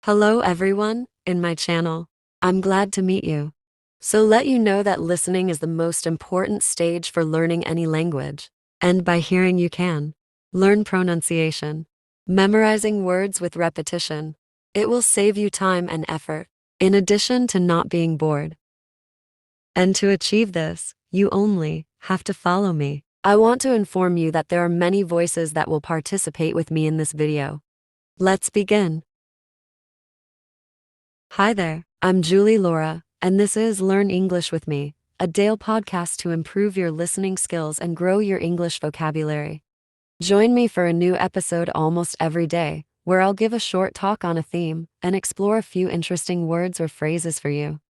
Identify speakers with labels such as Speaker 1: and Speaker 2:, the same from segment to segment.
Speaker 1: Hello everyone, in my channel. I'm glad to meet you. So let you know that listening is the most important stage for learning any language. And by hearing you can learn pronunciation, memorizing words with repetition. It will save you time and effort, in addition to not being bored. And to achieve this, you only have to follow me. I want to inform you that there are many voices that will participate with me in this video. Let's begin. Hi there, I'm Julie Laura, and this is Learn English with Me, a daily podcast to improve your listening skills and grow your English vocabulary. Join me for a new episode almost every day, where I'll give a short talk on a theme and explore a few interesting words or phrases for you.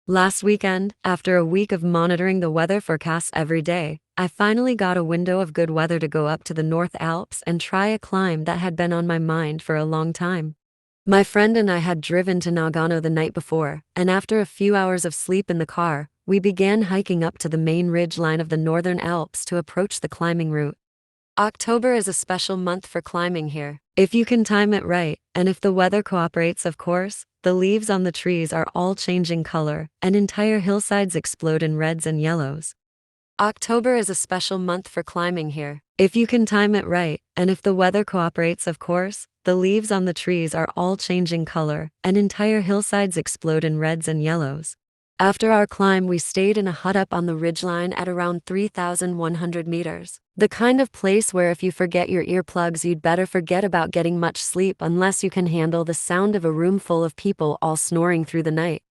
Speaker 1: Last weekend, after a week of monitoring the weather forecasts every day, I finally got a window of good weather to go up to the North Alps and try a climb that had been on my mind for a long time. My friend and I had driven to Nagano the night before, and after a few hours of sleep in the car, we began hiking up to the main ridge line of the Northern Alps to approach the climbing route. October is a special month for climbing here. If you can time it right, and if the weather cooperates, of course, the leaves on the trees are all changing color, and entire hillsides explode in reds and yellows. October is a special month for climbing here. If you can time it right, and if the weather cooperates, of course, the leaves on the trees are all changing color, and entire hillsides explode in reds and yellows. After our climb, we stayed in a hut up on the ridgeline at around 3,100 meters. The kind of place where if you forget your earplugs, you'd better forget about getting much sleep unless you can handle the sound of a room full of people all snoring through the night.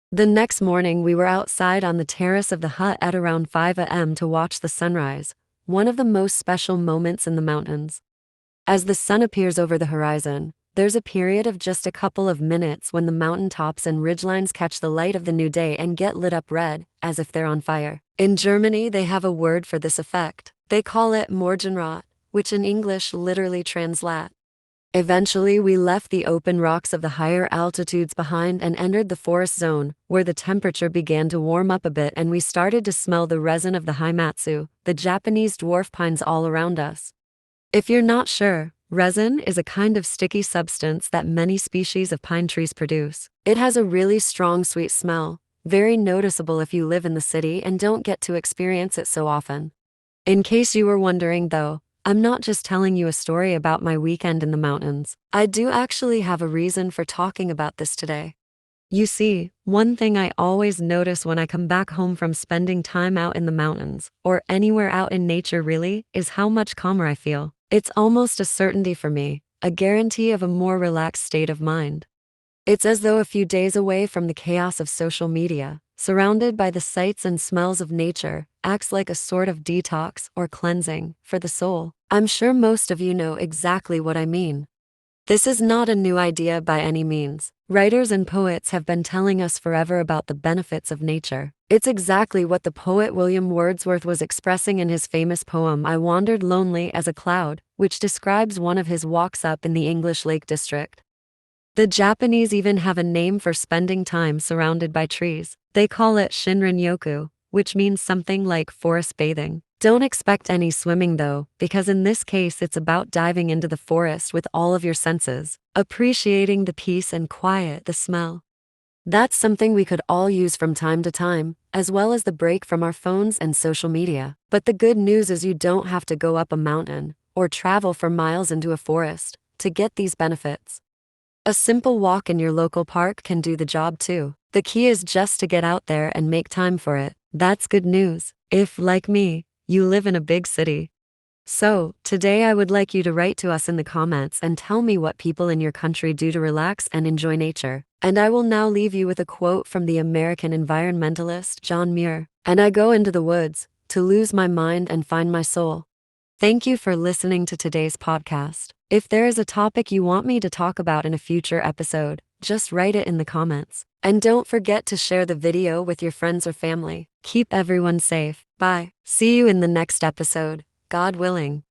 Speaker 1: The next morning, we were outside on the terrace of the hut at around 5 a.m. to watch the sunrise, one of the most special moments in the mountains. As the sun appears over the horizon, there's a period of just a couple of minutes when the mountain tops and ridgelines catch the light of the new day and get lit up red, as if they're on fire. In Germany, they have a word for this effect. They call it Morgenrot, which in English literally translates. Eventually, we left the open rocks of the higher altitudes behind and entered the forest zone, where the temperature began to warm up a bit and we started to smell the resin of the Haimatsu, the Japanese dwarf pines all around us. If you're not sure, resin is a kind of sticky substance that many species of pine trees produce. It has a really strong sweet smell, very noticeable if you live in the city and don't get to experience it so often. In case you were wondering though, I'm not just telling you a story about my weekend in the mountains. I do actually have a reason for talking about this today. You see, one thing I always notice when I come back home from spending time out in the mountains, or anywhere out in nature really, is how much calmer I feel. It's almost a certainty for me, a guarantee of a more relaxed state of mind. It's as though a few days away from the chaos of social media, surrounded by the sights and smells of nature, acts like a sort of detox or cleansing for the soul. I'm sure most of you know exactly what I mean. This is not a new idea by any means. Writers and poets have been telling us forever about the benefits of nature. It's exactly what the poet William Wordsworth was expressing in his famous poem I Wandered Lonely as a Cloud, which describes one of his walks up in the English Lake District. The Japanese even have a name for spending time surrounded by trees. They call it Shinrin-yoku, which means something like forest bathing. Don't expect any swimming though, because in this case it's about diving into the forest with all of your senses, appreciating the peace and quiet, the smell. That's something we could all use from time to time, as well as the break from our phones and social media. But the good news is you don't have to go up a mountain, or travel for miles into a forest, to get these benefits. A simple walk in your local park can do the job too. The key is just to get out there and make time for it. That's good news, if, like me, you live in a big city. So, today I would like you to write to us in the comments and tell me what people in your country do to relax and enjoy nature. And I will now leave you with a quote from the American environmentalist John Muir. And I go into the woods to lose my mind and find my soul. Thank you for listening to today's podcast. If there is a topic you want me to talk about in a future episode, just write it in the comments. And don't forget to share the video with your friends or family. Keep everyone safe. Bye. See you in the next episode, God willing.